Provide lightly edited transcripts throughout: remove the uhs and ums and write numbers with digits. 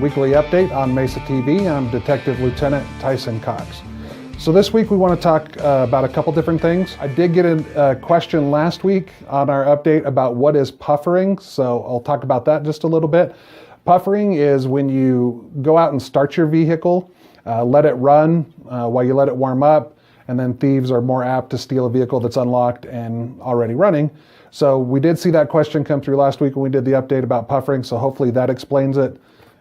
Weekly update on Mesa TV. I'm Detective Lieutenant Tyson Cox. So this week we want to talk about a couple different things. I did get a question last week on our update about what is puffering, so I'll talk about that just a little bit. Puffering is when you go out and start your vehicle, let it run while you let it warm up, and then thieves are more apt to steal a vehicle that's unlocked and already running. So we did see that question come through last week when we did the update about puffering, so hopefully that explains it.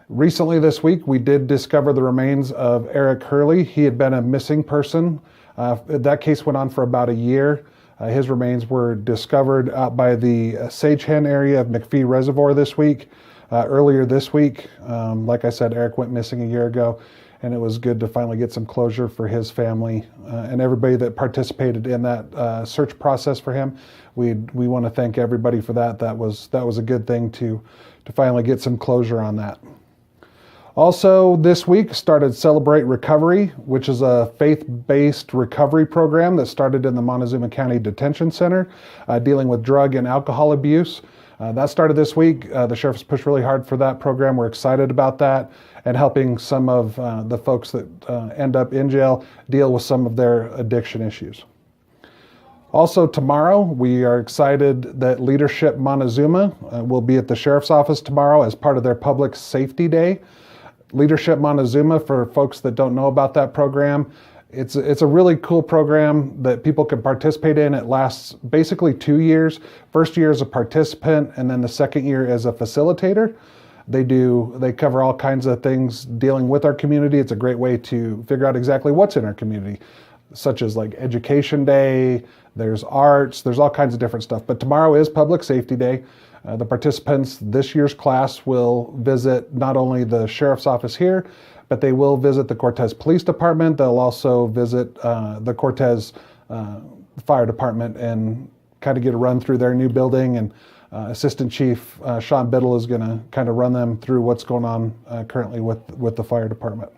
Recently this week, we did discover the remains of Eric Hurley. He had been a missing person. That case went on for about a year. His remains were discovered out by the Sagehen area of McPhee Reservoir this week. Earlier this week, like I said, Eric went missing a year ago, and it was good to finally get some closure for his family and everybody that participated in that search process for him. We want to thank everybody for that. That was a good thing to finally get some closure on that. Also, this week started Celebrate Recovery, which is a faith-based recovery program that started in the Montezuma County Detention Center, dealing with drug and alcohol abuse. That started this week. The sheriff's pushed really hard for that program. We're excited about that and helping some of the folks that end up in jail deal with some of their addiction issues. Also tomorrow, we are excited that Leadership Montezuma will be at the sheriff's office tomorrow as part of their Public Safety Day. Leadership Montezuma, for folks that don't know about that program, it's a really cool program that people can participate in. It lasts basically 2 years. First year as a participant, and then the second year as a facilitator. They cover all kinds of things dealing with our community. It's a great way to figure out exactly what's in our community, such as like Education Day, there's arts, there's all kinds of different stuff. But tomorrow is Public Safety Day. The participants this year's class will visit not only the sheriff's office here, but they will visit the Cortez Police Department. They'll also visit the Cortez Fire Department and kind of get a run through their new building. And Assistant Chief Sean Biddle is going to kind of run them through what's going on currently with the fire department.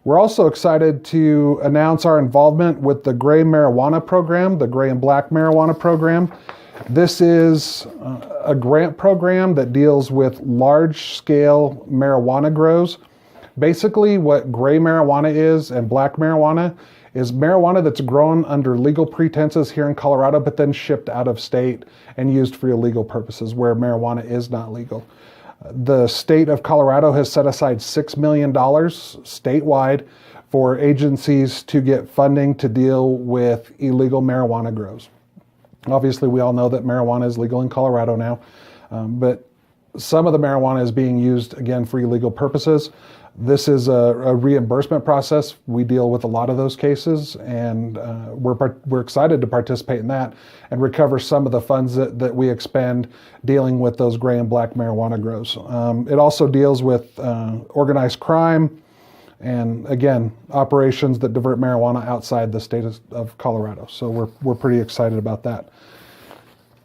We're also excited to announce our involvement with the Gray Marijuana Program, the Gray and Black Marijuana Program. This is a grant program that deals with large-scale marijuana grows. Basically, what gray marijuana is and black marijuana is marijuana that's grown under legal pretenses here in Colorado, but then shipped out of state and used for illegal purposes where marijuana is not legal. The state of Colorado has set aside $6 million statewide for agencies to get funding to deal with illegal marijuana grows. Obviously, we all know that marijuana is legal in Colorado now, but some of the marijuana is being used, again, for illegal purposes. This is a reimbursement process. We deal with a lot of those cases, and we're excited to participate in that and recover some of the funds that we expend dealing with those gray and black marijuana grows. It also deals with organized crime and, again, operations that divert marijuana outside the state of Colorado. So we're pretty excited about that.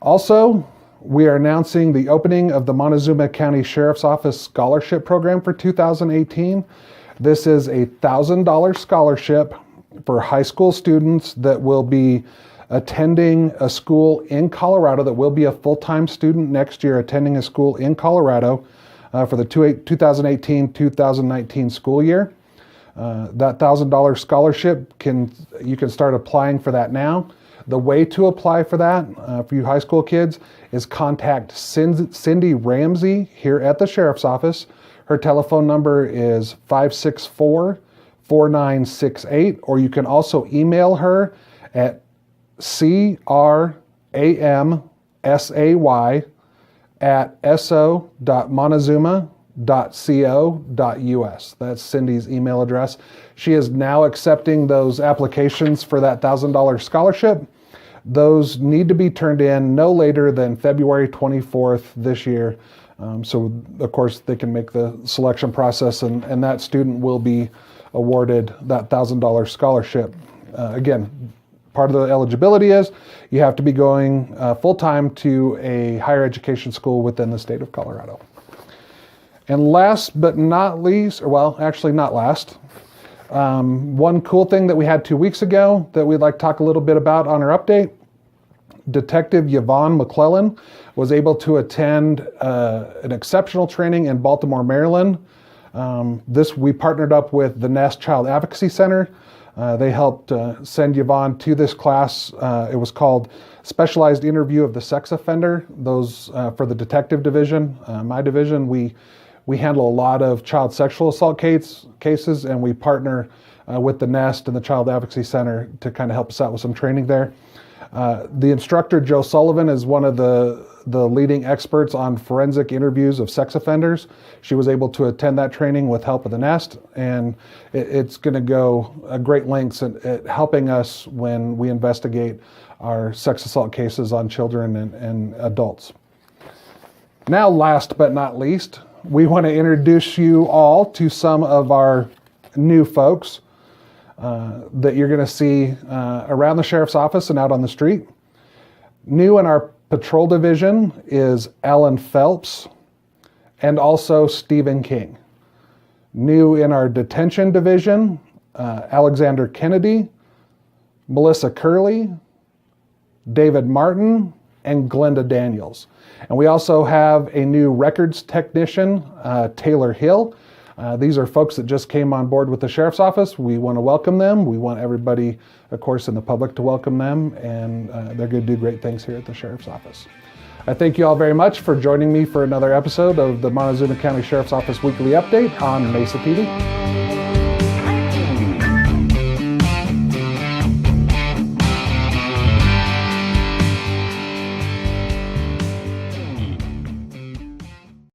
Also, we are announcing the opening of the Montezuma County Sheriff's Office Scholarship Program for 2018. This is a $1,000 scholarship for high school students that will be attending a school in Colorado, that will be a full-time student next year attending a school in Colorado for the 2018-2019 school year. That $1,000 scholarship, you can start applying for that now. The way to apply for that, for you high school kids, is contact Cindy Ramsey here at the Sheriff's Office. Her telephone number is 564-4968, or you can also email her at cramsay@so.montezuma.co.us. That's Cindy's email address. She is now accepting those applications for that $1,000 scholarship. Those need to be turned in no later than February 24th this year. So, of course, they can make the selection process, and that student will be awarded that $1,000 scholarship. Again, part of the eligibility is you have to be going full-time to a higher education school within the state of Colorado. And last but not least, or well, actually not last, one cool thing that we had 2 weeks ago that we'd like to talk a little bit about on our update. Detective Yvonne McClellan was able to attend an exceptional training in Baltimore, Maryland. We partnered up with the Nest Child Advocacy Center. They helped send Yvonne to this class. It was called Specialized Interview of the Sex Offender. Those for the detective division, my division, we handle a lot of child sexual assault cases, and we partner with the Nest and the Child Advocacy Center to kind of help us out with some training there. The instructor, Joe Sullivan, is one of the leading experts on forensic interviews of sex offenders. She was able to attend that training with help of the Nest, and it's going to go great lengths at helping us when we investigate our sex assault cases on children and adults. Now, last but not least, we want to introduce you all to some of our new folks that you're going to see around the sheriff's office and out on the street. New in our patrol division is Alan Phelps and also Stephen King. New in our detention division, Alexander Kennedy, Melissa Curley, David Martin, and Glenda Daniels. And we also have a new records technician, Taylor Hill. These are folks that just came on board with the Sheriff's Office. We want to welcome them. We want everybody, of course, in the public to welcome them, and they're going to do great things here at the Sheriff's Office. I thank you all very much for joining me for another episode of the Montezuma County Sheriff's Office Weekly Update on Mesa TV.